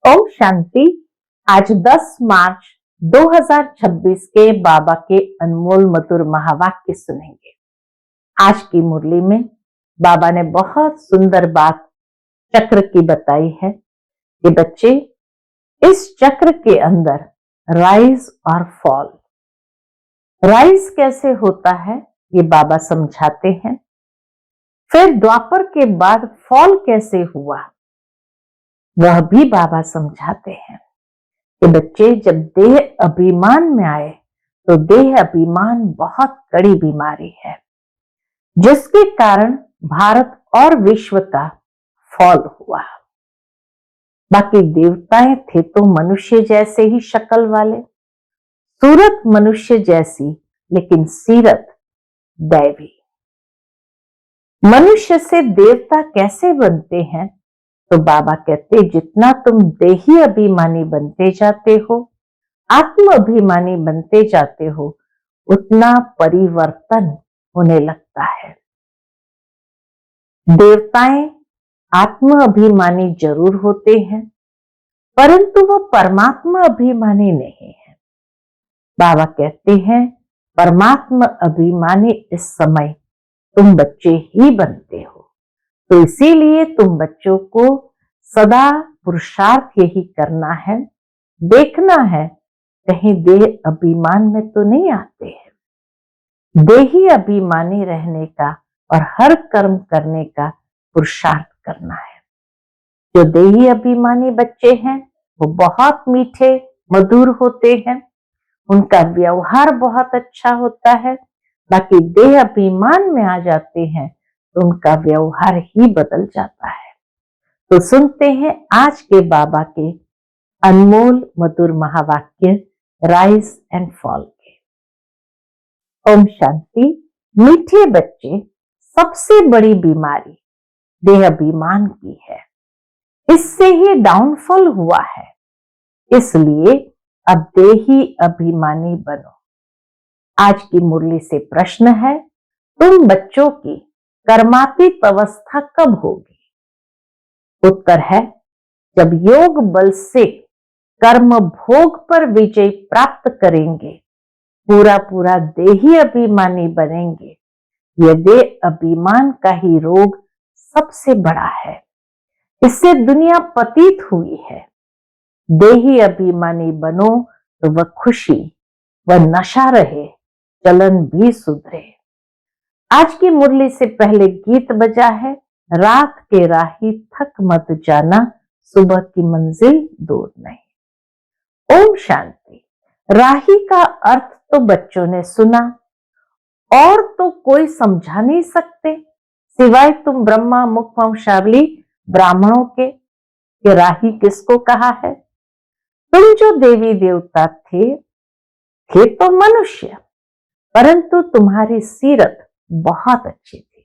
ओम शांति। आज 10 मार्च 2026 के बाबा के अनमोल मधुर महावाक्य सुनेंगे। आज की मुरली में बाबा ने बहुत सुंदर बात चक्र की बताई है कि बच्चे, इस चक्र के अंदर राइज और फॉल, राइज कैसे होता है ये बाबा समझाते हैं। फिर द्वापर के बाद फॉल कैसे हुआ वह भी बाबा समझाते हैं कि बच्चे, जब देह अभिमान में आए तो देह अभिमान बहुत कड़ी बीमारी है, जिसके कारण भारत और विश्व का फॉल हुआ। बाकी देवताएं थे तो मनुष्य जैसे ही शक्ल वाले, सूरत मनुष्य जैसी, लेकिन सीरत दैवी। मनुष्य से देवता कैसे बनते हैं? तो बाबा कहते, जितना तुम देही अभिमानी बनते जाते हो, आत्म अभिमानी बनते जाते हो, उतना परिवर्तन होने लगता है। देवताएं आत्म अभिमानी जरूर होते हैं, परंतु वो परमात्मा अभिमानी नहीं है। बाबा कहते हैं, परमात्मा अभिमानी इस समय तुम बच्चे ही बनते हो, तो इसीलिए तुम बच्चों को सदा पुरुषार्थ यही करना है, देखना है कहीं देह अभिमान में तो नहीं आते हैं। देही अभिमानी रहने का और हर कर्म करने का पुरुषार्थ करना है। जो देही अभिमानी बच्चे हैं वो बहुत मीठे मधुर होते हैं, उनका व्यवहार बहुत अच्छा होता है। बाकी देह अभिमान में आ जाते हैं तो उनका व्यवहार ही बदल जाता है। तो सुनते हैं आज के बाबा के अनमोल मधुर महावाक्य राइज एंड फॉल के। ओम शांति। मीठे बच्चे, सबसे बड़ी बीमारी देह अभिमान की है, इससे ही डाउनफॉल हुआ है। इसलिए अब देही अभिमानी बनो। आज की मुरली से प्रश्न है, तुम बच्चों की कर्मातीत अवस्था कब होगी? उत्तर है, जब योग बल से कर्म भोग पर विजय प्राप्त करेंगे, पूरा पूरा देही अभिमानी बनेंगे। यह देह अभिमान का ही रोग सबसे बड़ा है, इससे दुनिया पतित हुई है। देही अभिमानी बनो तो वह खुशी, वह नशा रहे, चलन भी सुधरे। आज की मुरली से पहले गीत बजा है, रात के राही थक मत जाना, सुबह की मंजिल दूर नहीं। ओम शांति। राही का अर्थ तो बच्चों ने सुना, और तो कोई समझा नहीं सकते सिवाय तुम ब्रह्मा मुख वंशावली ब्राह्मणों के राही किसको कहा है? तुम जो देवी देवता थे तो मनुष्य, परंतु तुम्हारी सीरत बहुत अच्छी थी,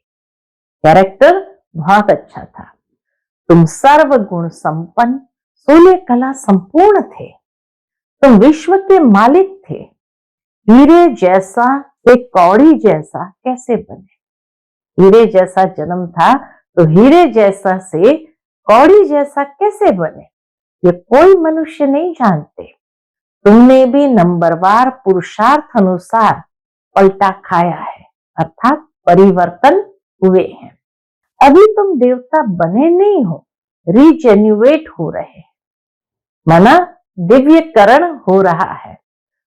कैरेक्टर बहुत अच्छा था। तुम सर्व गुण संपन्न, सोलह कला संपूर्ण थे। तुम विश्व के मालिक थे। हीरे जैसा एक कौड़ी जैसा कैसे बने? हीरे जैसा जन्म था तो हीरे जैसा से कौड़ी जैसा कैसे बने? ये कोई मनुष्य नहीं जानते। तुमने भी नंबरवार पुरुषार्थ अनुसार पलटा खाया है, अर्थात परिवर्तन हुए हैं। अभी तुम देवता बने नहीं हो, रीजेन्युएट हो रहे, माना दिव्यकरण हो रहा है।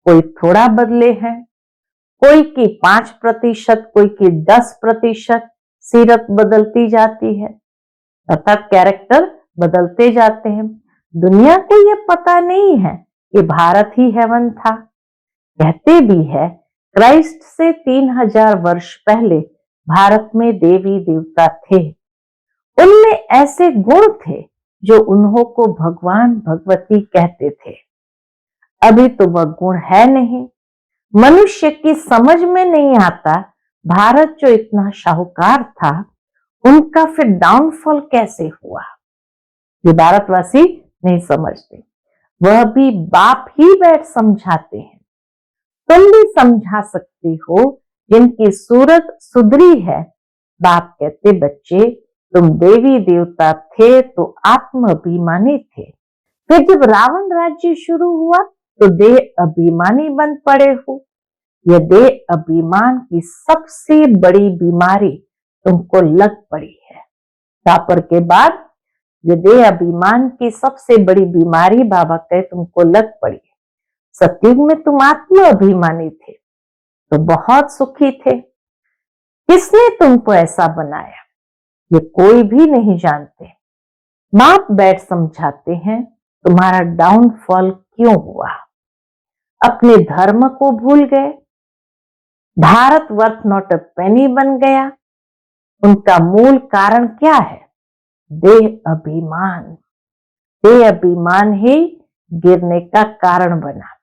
कोई थोड़ा बदले हैं, कोई की 5%, कोई की 10% सीरत बदलती जाती है, अर्थात कैरेक्टर बदलते जाते हैं। दुनिया को यह पता नहीं है कि भारत ही हेवन था। कहते भी है, क्राइस्ट से 3000 वर्ष पहले भारत में देवी देवता थे। उनमें ऐसे गुण थे जो उन्हों को भगवान भगवती कहते थे। अभी तो वह गुण है नहीं, मनुष्य की समझ में नहीं आता। भारत जो इतना शाहूकार था, उनका फिर डाउनफॉल कैसे हुआ, ये भारतवासी नहीं समझते। वह भी बाप ही बैठ समझाते हैं। तुम भी समझा सकती हो जिनकी सूरत सुधरी है। बाप कहते, बच्चे तुम देवी देवता थे तो आत्म अभिमानी थे, फिर जब रावण राज्य शुरू हुआ तो देह अभिमानी बन पड़े हो। यह देह अभिमान की सबसे बड़ी बीमारी तुमको लग पड़ी है। द्वापर के बाद ये देह अभिमान की सबसे बड़ी बीमारी बाबा कहे तुमको लग पड़ी है। सतयुग में तुम आत्म अभिमानी थे तो बहुत सुखी थे। किसने तुमको ऐसा बनाया ये कोई भी नहीं जानते। बाप बैठ समझाते हैं तुम्हारा डाउनफॉल क्यों हुआ। अपने धर्म को भूल गए, भारत वर्थ नॉट अ पेनी बन गया। उनका मूल कारण क्या है? देह अभिमान। देह अभिमान ही गिरने का कारण बना।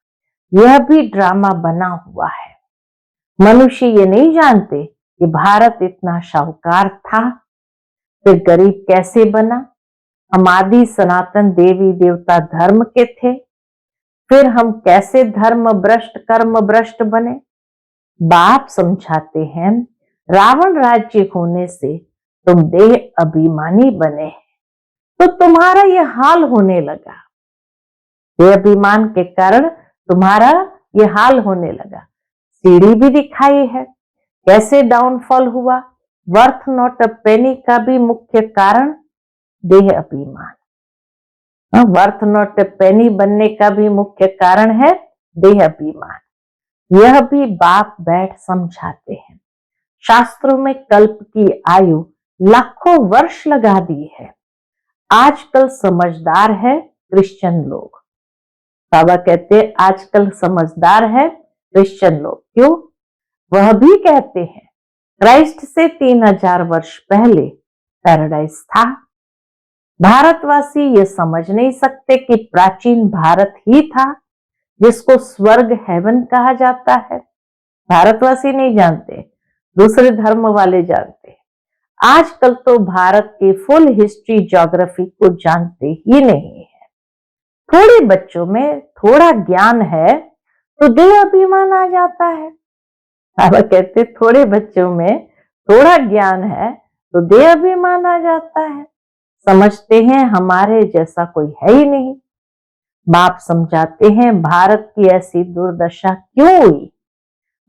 यह भी ड्रामा बना हुआ है। मनुष्य ये नहीं जानते कि भारत इतना शाहूकार था, फिर गरीब कैसे बना। हम आदि सनातन देवी देवता धर्म के थे, फिर हम कैसे धर्म भ्रष्ट कर्म भ्रष्ट बने। बाप समझाते हैं रावण राज्य होने से तुम देह अभिमानी बने तो तुम्हारा यह हाल होने लगा। देह अभिमान के कारण तुम्हारा यह हाल होने लगा। सीढ़ी भी दिखाई है कैसे डाउनफॉल हुआ। वर्थ नॉट अ पेनी का भी मुख्य कारण देह अभिमान। वर्थ नॉट अ पेनी बनने का भी मुख्य कारण है देह अभिमान। यह भी बाप बैठ समझाते हैं। शास्त्रों में कल्प की आयु लाखों वर्ष लगा दी है। आजकल समझदार है क्रिश्चियन लोग। बाबा कहते हैं आजकल समझदार है क्रिश्चियन लोग। क्यों? वह भी कहते हैं क्राइस्ट से 3000 वर्ष पहले पैराडाइज था। भारतवासी ये समझ नहीं सकते कि प्राचीन भारत ही था जिसको स्वर्ग हेवन कहा जाता है। भारतवासी नहीं जानते, दूसरे धर्म वाले जानते हैं। आजकल तो भारत की फुल हिस्ट्री ज्योग्राफी को जानते ही नहीं है। थोड़े बच्चों में थोड़ा ज्ञान है तो देह अभिमान आ जाता है। बाबा कहते थोड़े बच्चों में थोड़ा ज्ञान है तो देह अभिमान आ जाता है। समझते हैं हमारे जैसा कोई है ही नहीं। बाप समझाते हैं भारत की ऐसी दुर्दशा क्यों हुई।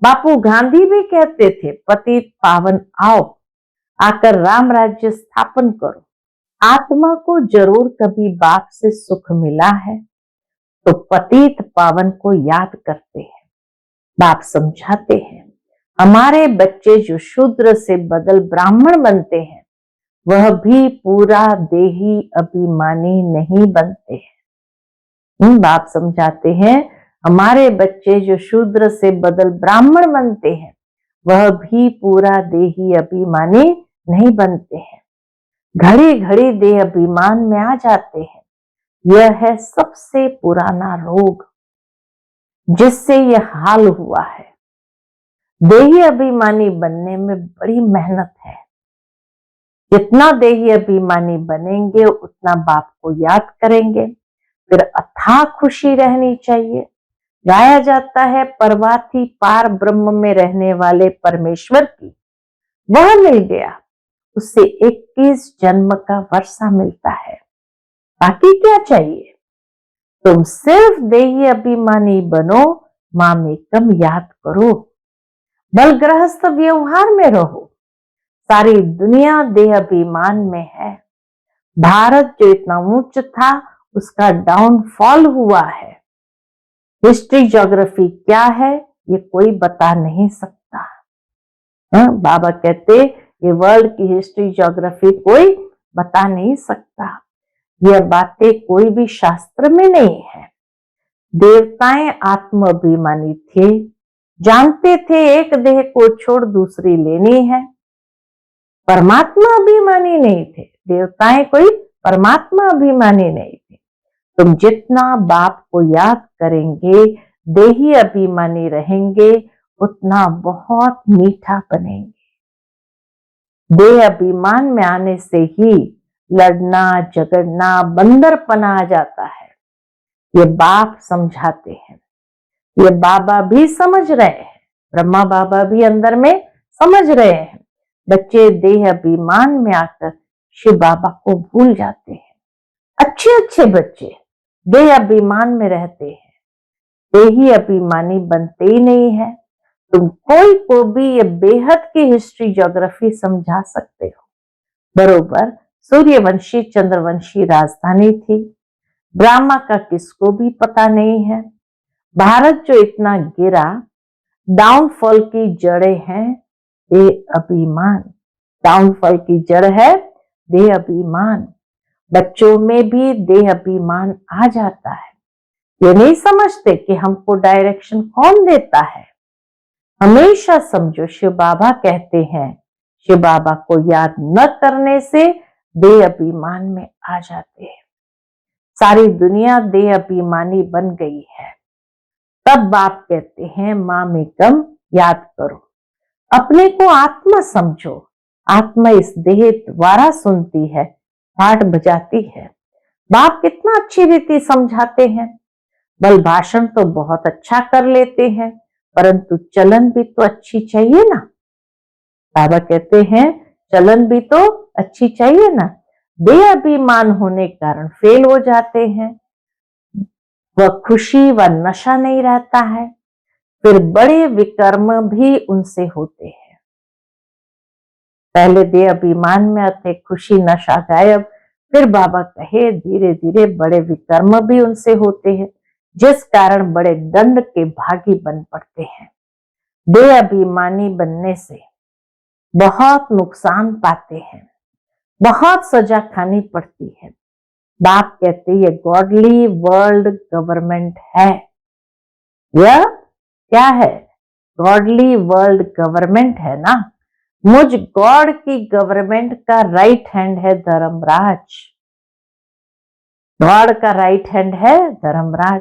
बापू गांधी भी कहते थे पतित पावन आओ, आकर राम राज्य स्थापन करो। आत्मा को जरूर कभी बाप से सुख मिला है तो पतित पावन को याद करते हैं। बाप समझाते हैं हमारे बच्चे जो शूद्र से बदल ब्राह्मण बनते हैं वह भी पूरा देही अभिमानी नहीं बनते हैं। बाप समझाते हैं हमारे बच्चे जो शूद्र से बदल ब्राह्मण बनते हैं वह भी पूरा देही अभिमानी नहीं बनते हैं। घड़ी घड़ी देह अभिमान में आ जाते हैं। यह है सबसे पुराना रोग जिससे यह हाल हुआ है। देही अभिमानी बनने में बड़ी मेहनत है। जितना देही अभिमानी बनेंगे उतना बाप को याद करेंगे, फिर अथाह खुशी रहनी चाहिए। गाया जाता है परवाथी पार ब्रह्म में रहने वाले परमेश्वर की वह मिल गया, उससे 21 जन्म का वर्षा मिलता है। बाकी क्या चाहिए? तुम सिर्फ देही अभिमानी बनो, मामेकम याद करो, बल गृहस्थ व्यवहार में रहो। सारी दुनिया देह अभिमान में है। भारत जो इतना ऊंच था उसका डाउनफॉल हुआ है। हिस्ट्री ज्योग्राफी क्या है ये कोई बता नहीं सकता। बाबा कहते ये वर्ल्ड की हिस्ट्री ज्योग्राफी कोई बता नहीं सकता। यह बातें कोई भी शास्त्र में नहीं है। देवताएं आत्म अभिमानी थे, जानते थे एक देह को छोड़ दूसरी लेनी है। परमात्मा अभिमानी नहीं थे। देवताएं कोई परमात्मा अभिमानी नहीं थे। तुम जितना बाप को याद करेंगे, देही अभिमानी रहेंगे, उतना बहुत मीठा बनेंगे। देह अभिमान में आने से ही लड़ना झगड़ना बंदरपना आ जाता है। ये बाप समझाते हैं। ये बाबा भी समझ रहे हैं, ब्रह्मा बाबा भी अंदर में समझ रहे हैं। बच्चे देह अभिमान में आकर शिव बाबा को भूल जाते हैं। अच्छे अच्छे बच्चे देह अभिमान में रहते हैं, देही अभिमानी बनते ही नहीं है। तुम कोई को भी ये बेहद की हिस्ट्री ज्योग्राफी समझा सकते हो। बरोबर सूर्यवंशी चंद्रवंशी राजधानी थी, ब्रह्मा का किसको भी पता नहीं है। भारत जो इतना गिरा, डाउनफॉल की जड़ें हैं देह अभिमान। डाउनफॉल की जड़ है देह अभिमान। बच्चों में भी देह अभिमान आ जाता है। ये नहीं समझते कि हमको डायरेक्शन कौन देता है। हमेशा समझो, शिव बाबा कहते हैं, शिव बाबा को याद न करने से देह अभिमान में आ जाते हैं। सारी दुनिया देह अभिमानी बन गई है। तब बाप कहते हैं मामेकम याद करो, अपने को आत्मा समझो। आत्मा इस देह द्वारा सुनती है, पाठ बजाती है। बाप कितना अच्छी रीति समझाते हैं। बल भाषण तो बहुत अच्छा कर लेते हैं, परंतु चलन भी तो अच्छी चाहिए ना। बाबा कहते हैं चलन भी तो अच्छी चाहिए ना। देह अभिमान होने के कारण फेल हो जाते हैं। वह खुशी व नशा नहीं रहता है, फिर बड़े विकर्म भी उनसे होते हैं। पहले देह अभिमान में आते, खुशी नशा गायब, फिर बाबा कहे धीरे धीरे बड़े विकर्म भी उनसे होते हैं, जिस कारण बड़े दंड के भागी बन पड़ते हैं। देह अभिमानी बनने से बहुत नुकसान पाते हैं, बहुत सजा खानी पड़ती है। बाप कहते ये गॉडली वर्ल्ड गवर्नमेंट है। यह क्या है? गॉडली वर्ल्ड गवर्नमेंट है ना। मुझ गॉड की गवर्नमेंट का राइट हैंड है धर्मराज। गॉड का राइट हैंड है धर्मराज।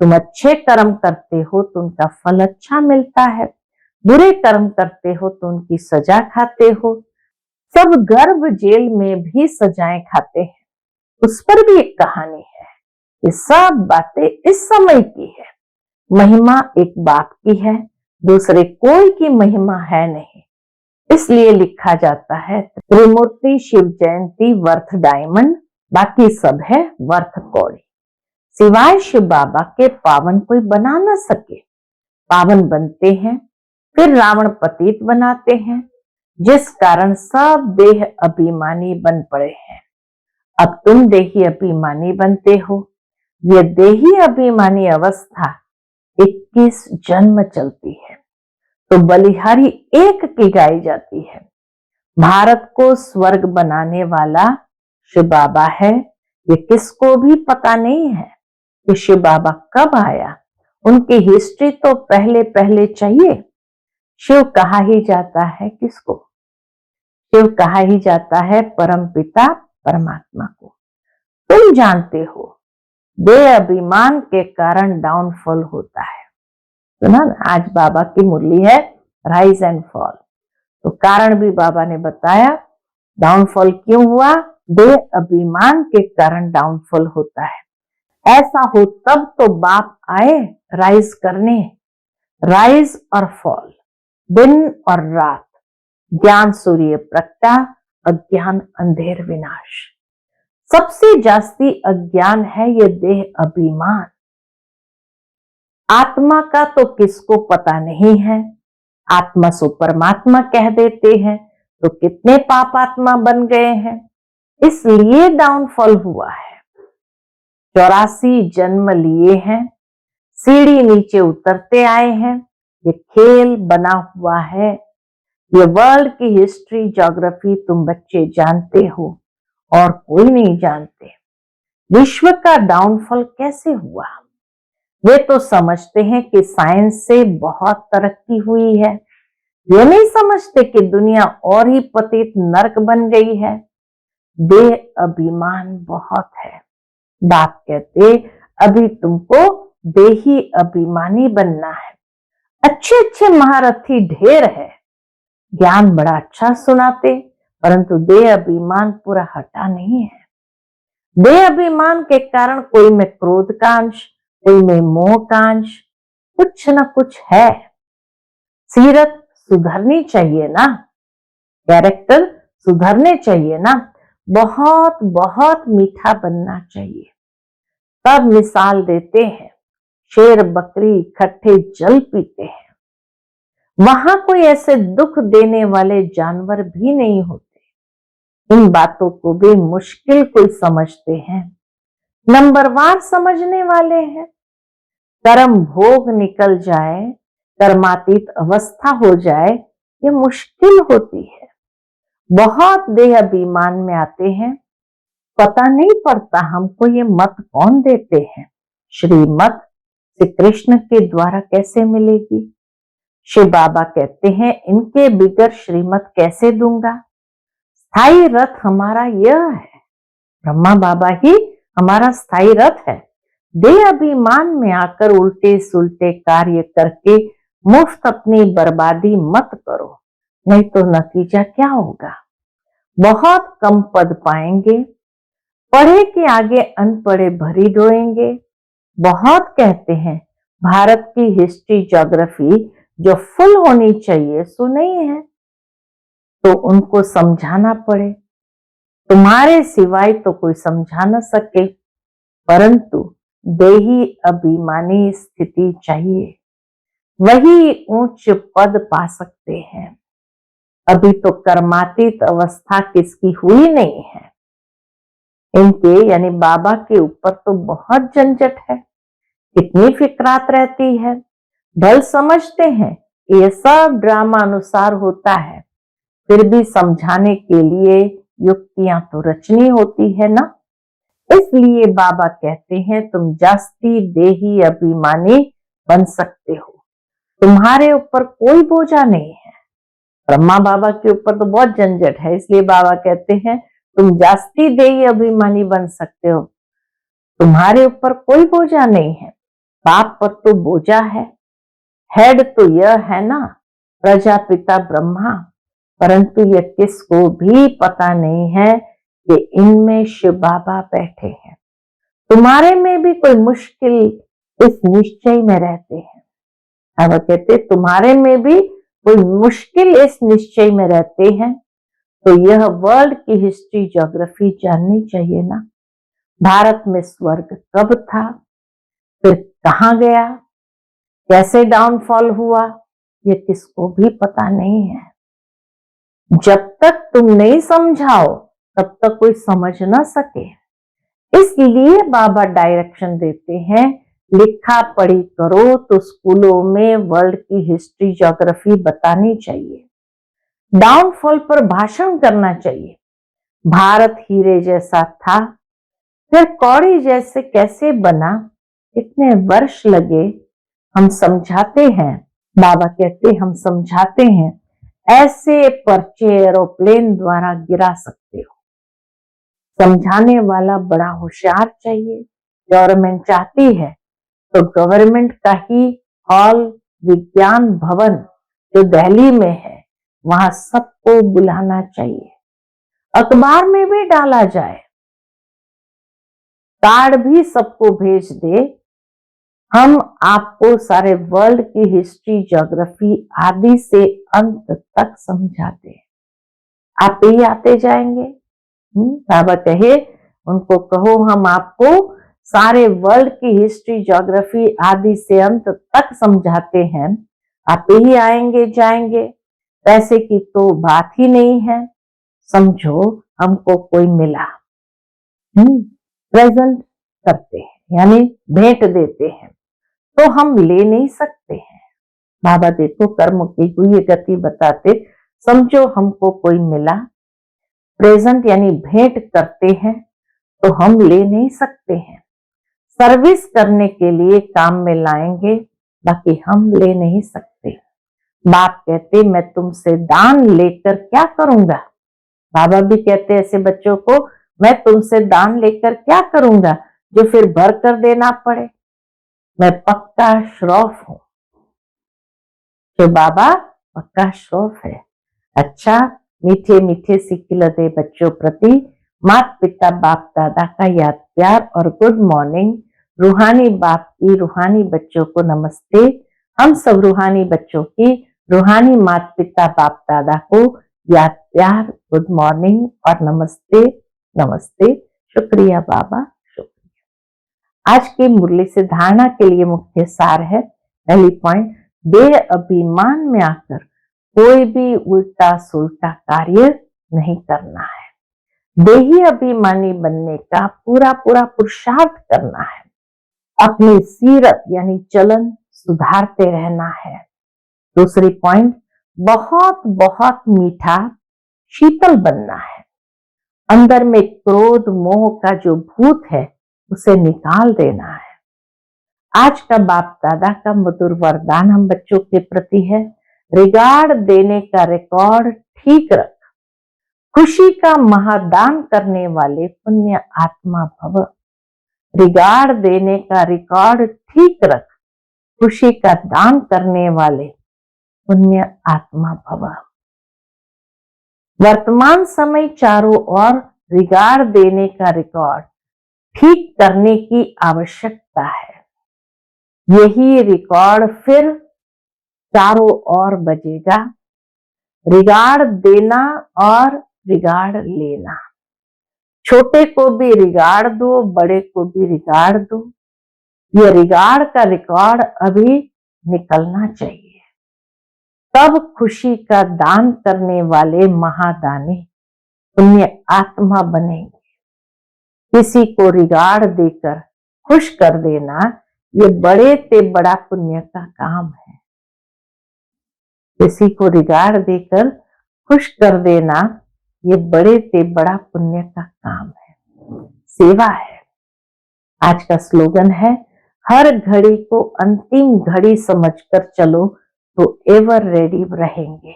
तुम अच्छे कर्म करते हो तो उनका फल अच्छा मिलता है, बुरे कर्म करते हो तो उनकी सजा खाते हो। सब गर्भ जेल में भी सजाएं खाते हैं, उस पर भी एक कहानी है। ये सब बातें इस समय की है। महिमा एक बाप की है, दूसरे कोई की महिमा है नहीं। इसलिए लिखा जाता है त्रिमूर्ति शिव जयंती वर्थ डायमंड, बाकी सब है वर्थ कौड़ी। सिवाय शिव बाबा के पावन कोई बना न सके। पावन बनते हैं, फिर रावण पतित बनाते हैं, जिस कारण सब देह अभिमानी बन पड़े हैं। अब तुम देही अभिमानी बनते हो। ये देही अभिमानी अवस्था 21 जन्म चलती है, तो बलिहारी एक की गाई जाती है। भारत को स्वर्ग बनाने वाला शिव बाबा है। ये किसको भी पता नहीं है कि शिव बाबा कब आया। उनकी हिस्ट्री तो पहले पहले चाहिए। शिव कहा ही जाता है किसको? शिव कहा ही जाता है परम पिता परमात्मा को। तुम जानते हो देह अभिमान के कारण डाउनफॉल होता है। सुना ना, आज बाबा की मुरली है राइज एंड फॉल, तो कारण भी बाबा ने बताया। डाउनफॉल क्यों हुआ? देह अभिमान के कारण डाउनफॉल होता है। ऐसा हो तब तो बाप आए राइज करने। राइज और फॉल, दिन और रात, ज्ञान सूर्य प्रगटा, अज्ञान अंधेर विनाश। सबसे जास्ती अज्ञान है ये देह अभिमान। आत्मा का तो किसको पता नहीं है। आत्मा सो परमात्मा कह देते हैं, तो कितने पापात्मा बन गए हैं। इसलिए डाउनफॉल हुआ है। 84 जन्म लिए हैं, सीढ़ी नीचे उतरते आए हैं। ये खेल बना हुआ है। ये वर्ल्ड की हिस्ट्री ज्योग्राफी तुम बच्चे जानते हो और कोई नहीं जानते। विश्व का डाउनफॉल कैसे हुआ? वे तो समझते हैं कि साइंस से बहुत तरक्की हुई है। ये नहीं समझते कि दुनिया और ही पतित नरक बन गई है। देह अभिमान बहुत है। बाप कहते अभी तुमको देही अभिमानी बनना है। अच्छे अच्छे महारथी ढेर है, ज्ञान बड़ा अच्छा सुनाते, परंतु देह अभिमान पूरा हटा नहीं है। देह अभिमान के कारण कोई में क्रोध का अंश, कोई में मोह का अंश, कुछ ना कुछ है। सीरत सुधरनी चाहिए ना, कैरेक्टर सुधरने चाहिए ना, बहुत बहुत मीठा बनना चाहिए। तब मिसाल देते हैं, शेर बकरी इकट्ठे जल पीते हैं। वहां कोई ऐसे दुख देने वाले जानवर भी नहीं होते। इन बातों को भी मुश्किल कोई समझते हैं, नंबरवार समझने वाले हैं। कर्म भोग निकल जाए, कर्मातीत अवस्था हो जाए, ये मुश्किल होती है। बहुत देह अभिमान में आते हैं, पता नहीं पड़ता हमको ये मत कौन देते हैं। श्रीमत श्री कृष्ण के द्वारा कैसे मिलेगी? शिव बाबा कहते हैं, इनके बिगर श्रीमत कैसे दूंगा? स्थायी रथ हमारा यह है। ब्रह्मा बाबा ही हमारा स्थायी रथ है। देह अभिमान में आकर उल्टे सुलटे कार्य करके मुफ्त अपनी बर्बादी मत करो, नहीं तो नतीजा क्या होगा? बहुत कम पद पाएंगे, पढ़े के आगे अनपढ़े भरी ढोएंगे। बहुत कहते हैं भारत की हिस्ट्री ज्योग्राफी जो फुल होनी चाहिए सो नहीं है, तो उनको समझाना पड़े। तुम्हारे सिवाय तो कोई समझा न सके, परंतु देही अभिमानी स्थिति चाहिए, वही उच्च पद पा सकते हैं। अभी तो कर्मातीत अवस्था किसकी हुई नहीं है। इनके यानी बाबा के ऊपर तो बहुत झंझट है, कितनी फिक्रात रहती है। भल समझते हैं कि ये सब ड्रामा अनुसार होता है, फिर भी समझाने के लिए युक्तियां तो रचनी होती है ना। इसलिए बाबा कहते हैं, तुम जास्ती देही अभिमानी बन सकते हो, तुम्हारे ऊपर कोई बोझा नहीं है। ब्रह्मा बाबा के ऊपर तो बहुत झंझट है, इसलिए बाबा कहते हैं तुम जास्ती देही अभिमानी बन सकते हो, तुम्हारे ऊपर कोई बोझा नहीं है। बाप पर तो बोझा है, हेड तो यह है ना, प्रजापिता ब्रह्मा, परंतु यह किसको भी पता नहीं है कि इनमें शिव बाबा बैठे हैं। तुम्हारे में भी कोई मुश्किल इस निश्चय में रहते हैं। बाबा कहते तुम्हारे में भी कोई मुश्किल इस निश्चय में रहते हैं, तो यह वर्ल्ड की हिस्ट्री ज्योग्राफी जाननी चाहिए ना। भारत में स्वर्ग कब था, फिर कहां गया, कैसे डाउनफॉल हुआ, ये किसको भी पता नहीं है। जब तक तुम नहीं समझाओ तब तक कोई समझ ना सके। इसलिए बाबा डायरेक्शन देते हैं, लिखा पढ़ी करो तो स्कूलों में वर्ल्ड की हिस्ट्री ज्योग्राफी बतानी चाहिए, डाउनफॉल पर भाषण करना चाहिए। भारत हीरे जैसा था, फिर कौड़ी जैसे कैसे बना, इतने वर्ष लगे, हम समझाते हैं। बाबा कहते हम समझाते हैं, ऐसे पर्चे एरोप्लेन द्वारा गिरा सकते हो। समझाने वाला बड़ा होशियार चाहिए। गवर्नमेंट चाहती है तो गवर्नमेंट का ही हॉल विज्ञान भवन जो दिल्ली में है, वहां सबको बुलाना चाहिए, अखबार में भी डाला जाए, कार्ड भी सबको भेज दे, हम आपको सारे वर्ल्ड की हिस्ट्री ज्योग्राफी आदि से अंत तक समझाते हैं। आप ही आते जाएंगे। बाबा कहे उनको कहो हम आपको सारे वर्ल्ड की हिस्ट्री ज्योग्राफी आदि से अंत तक समझाते हैं, आप ही आएंगे जाएंगे, पैसे की तो बात ही नहीं है। समझो हमको कोई मिला, प्रेजेंट करते हैं यानी भेंट देते हैं, तो हम ले नहीं सकते हैं। बाबा देखो कर्म की हुई गति बताते, समझो हमको कोई मिला, प्रेजेंट यानी भेंट करते हैं, तो हम ले नहीं सकते हैं। सर्विस करने के लिए काम में लाएंगे, बाकी हम ले नहीं सकते। बाप कहते मैं तुमसे दान लेकर क्या करूंगा। बाबा भी कहते ऐसे बच्चों को, मैं तुमसे दान लेकर क्या करूंगा जो फिर भर कर देना पड़े। मैं पक्का श्रॉफ हूं। तो बाबा पक्का श्रॉफ है। अच्छा, मीठे मीठे सिखिलते बच्चों प्रति माता पिता बाप दादा का याद प्यार और गुड मॉर्निंग। रूहानी बाप की रूहानी बच्चों को नमस्ते। हम सब रूहानी बच्चों की रूहानी माता पिता बाप दादा को याद प्यार, गुड मॉर्निंग और नमस्ते। नमस्ते, शुक्रिया बाबा, शुक्रिया। आज की मुरली से धारणा के लिए मुख्य सार है, पहली पॉइंट, देह अभिमान में आकर कोई भी उल्टा सुल्टा कार्य नहीं करना है। देही अभिमानी बनने का पूरा पूरा पुरुषार्थ करना है। अपनी सीरत यानी चलन सुधारते रहना है। दूसरी पॉइंट, बहुत बहुत मीठा शीतल बनना है। अंदर में क्रोध मोह का जो भूत है उसे निकाल देना है। आज का बाप दादा का मधुर वरदान हम बच्चों के प्रति है, रिगार्ड देने का रिकॉर्ड ठीक रख, खुशी का महादान करने वाले पुण्य आत्मा भव। रिगार्ड देने का रिकॉर्ड ठीक रख, खुशी का दान करने वाले पुण्य आत्मा भव। वर्तमान समय चारों ओर रिगार्ड देने का रिकॉर्ड ठीक करने की आवश्यकता है। यही रिकॉर्ड फिर चारों ओर बजेगा। रिगार्ड देना और रिगार्ड लेना, छोटे को भी रिगार्ड दो, बड़े को भी रिगार्ड दो। ये रिगार्ड का रिकॉर्ड अभी निकलना चाहिए, तब खुशी का दान करने वाले महादानी पुण्य आत्मा बनेंगे। किसी को रिगार्ड देकर खुश कर देना ये बड़े से बड़ा पुण्य का काम है। किसी को रिगार्ड देकर खुश कर देना ये बड़े से बड़ा पुण्य का काम है, सेवा है। आज का स्लोगन है, हर घड़ी को अंतिम घड़ी समझकर चलो तो एवर रेडी रहेंगे।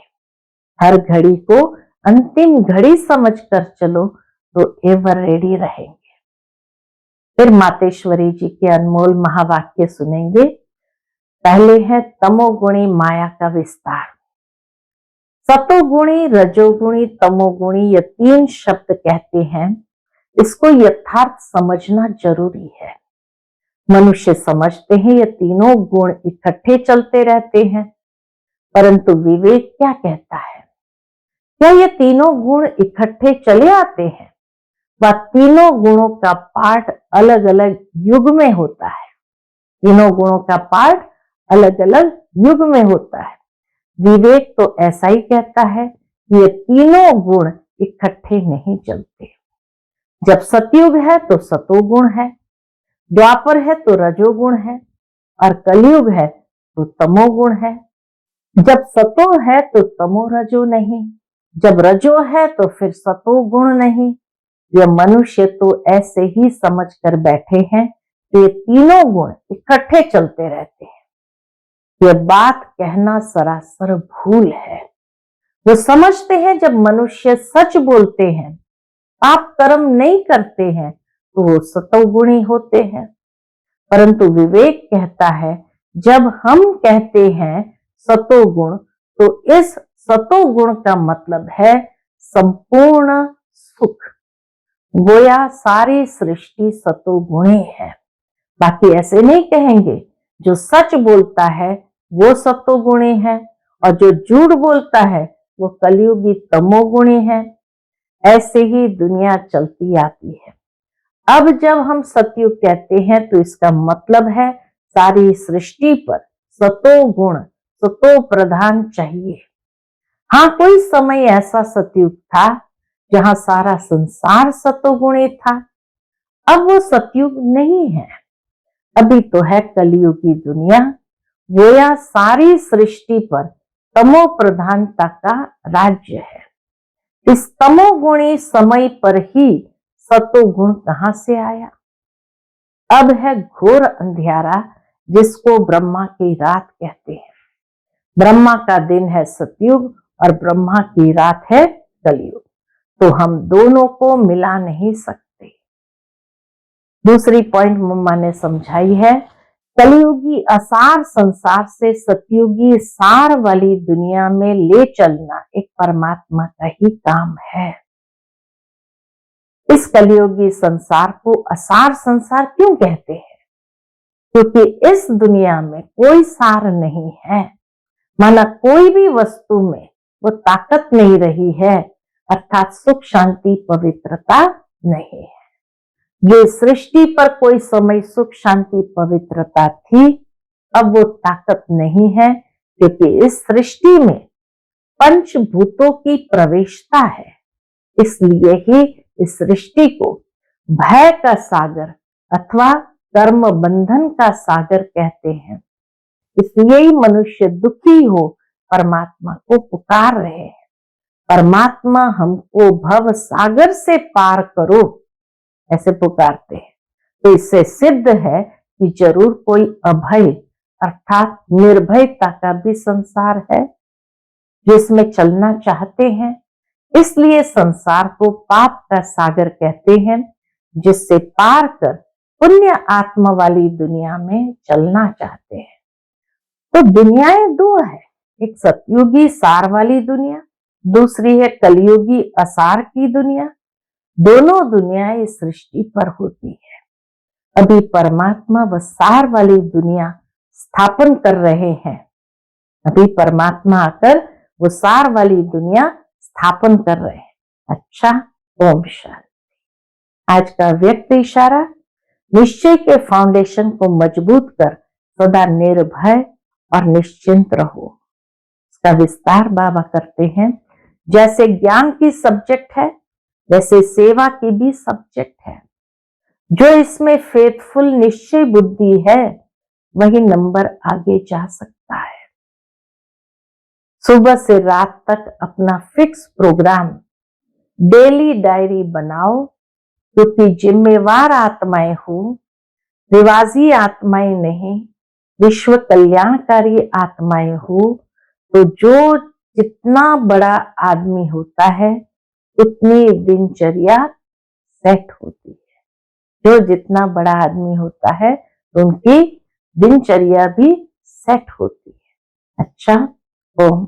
हर घड़ी को अंतिम घड़ी समझकर चलो तो एवर रेडी रहेंगे। फिर मातेश्वरी जी के अनमोल महावाक्य सुनेंगे। पहले है तमोगुणी माया का विस्तार। सतोगुणी, रजोगुणी, तमोगुणी, ये 3 शब्द कहते हैं। इसको यथार्थ समझना जरूरी है। मनुष्य समझते हैं ये तीनों गुण इकट्ठे चलते रहते हैं, परंतु विवेक क्या कहता है? क्या ये तीनों गुण इकट्ठे चले आते हैं? वह तीनों गुणों का पार्ट अलग अलग युग में होता है। तीनों गुणों का पार्ट अलग अलग युग में होता है। विवेक तो ऐसा ही कहता है कि ये तीनों गुण इकट्ठे नहीं चलते। जब सतयुग है तो सतोगुण है, द्वापर है तो रजोगुण है, और कलयुग है तो तमोगुण है। जब सतो है तो तमो रजो नहीं, जब रजो है तो फिर सतो गुण नहीं। ये मनुष्य तो ऐसे ही समझ कर बैठे हैं कि ये तीनों गुण इकट्ठे चलते रहते हैं। ये बात कहना सरासर भूल है। वो समझते हैं जब मनुष्य सच बोलते हैं, पाप कर्म नहीं करते हैं, तो वो सतोगुणी होते हैं। परंतु विवेक कहता है जब हम कहते हैं सतोगुण, तो इस सतोगुण का मतलब है संपूर्ण सुख। गोया सारी सृष्टि सतोगुणी है। बाकी ऐसे नहीं कहेंगे, जो सच बोलता है वो सतोगुणी है और जो झूठ बोलता है वो कलयुगी तमोगुणी है। ऐसे ही दुनिया चलती आती है। अब जब हम सतयुग कहते हैं तो इसका मतलब है सारी सृष्टि पर सतोगुण, सतो प्रधान चाहिए। हाँ, कोई समय ऐसा सतयुग था जहां सारा संसार सतोगुणी था। अब वो सतयुग नहीं है, अभी तो है कलयुगी दुनिया। गोया सारी सृष्टि पर तमो प्रधानता का राज्य है। इस तमोगुणी समय पर ही सतोगुण कहां से आया? अब है घोर अंधियारा, जिसको ब्रह्मा की रात कहते हैं। ब्रह्मा का दिन है सतयुग और ब्रह्मा की रात है कलयुग, तो हम दोनों को मिला नहीं सकते। दूसरी पॉइंट मम्मा ने समझाई है, कलयुगी असार संसार से सतयुगी सार वाली दुनिया में ले चलना एक परमात्मा का ही काम है। इस कलयुगी संसार को असार संसार क्यों कहते हैं? क्योंकि इस दुनिया में कोई सार नहीं है, माना कोई भी वस्तु में वो ताकत नहीं रही है, अर्थात सुख शांति पवित्रता नहीं है। जो इस सृष्टि पर कोई समय सुख शांति पवित्रता थी, अब वो ताकत नहीं है, क्योंकि इस सृष्टि में पंचभूतों की प्रवेशता है। इसलिए ही इस सृष्टि को भय का सागर अथवा कर्म बंधन का सागर कहते हैं। इसलिए ही मनुष्य दुखी हो परमात्मा को पुकार रहे हैं, परमात्मा हमको भव सागर से पार करो, ऐसे पुकारते हैं। तो इससे सिद्ध है कि जरूर कोई अभय अर्थात निर्भयता का भी संसार है जिसमें चलना चाहते हैं। इसलिए संसार को पाप का सागर कहते हैं, जिससे पार कर पुण्य आत्मा वाली दुनिया में चलना चाहते हैं। तो दुनियाएं दो है, एक सतयुगी सार वाली दुनिया, दूसरी है कलयुगी असार की दुनिया। दोनों दुनियाएं इस सृष्टि पर होती है। अभी परमात्मा व सार वाली दुनिया स्थापन कर रहे हैं। अभी परमात्मा आकर वो सार वाली दुनिया स्थापन कर रहे हैं। अच्छा, ओम शांति। आज का व्यक्त इशारा, निश्चय के फाउंडेशन को मजबूत कर सदा निर्भय और निश्चिंत रहो। इसका विस्तार बाबा करते हैं। जैसे ज्ञान की सब्जेक्ट है, वैसे सेवा की भी सब्जेक्ट है। जो इसमें फेथफुल निश्चय बुद्धि है, वही नंबर आगे जा सकता है। सुबह से रात तक अपना फिक्स प्रोग्राम, डेली डायरी बनाओ, क्योंकि जिम्मेवार आत्माएं हो, रिवाजी आत्माएं नहीं, विश्व कल्याणकारी आत्माएं हो। तो जो जितना बड़ा आदमी होता है, उतनी दिनचर्या सेट होती है। जो जितना बड़ा आदमी होता है, उनकी दिनचर्या भी सेट होती है। अच्छा, ओम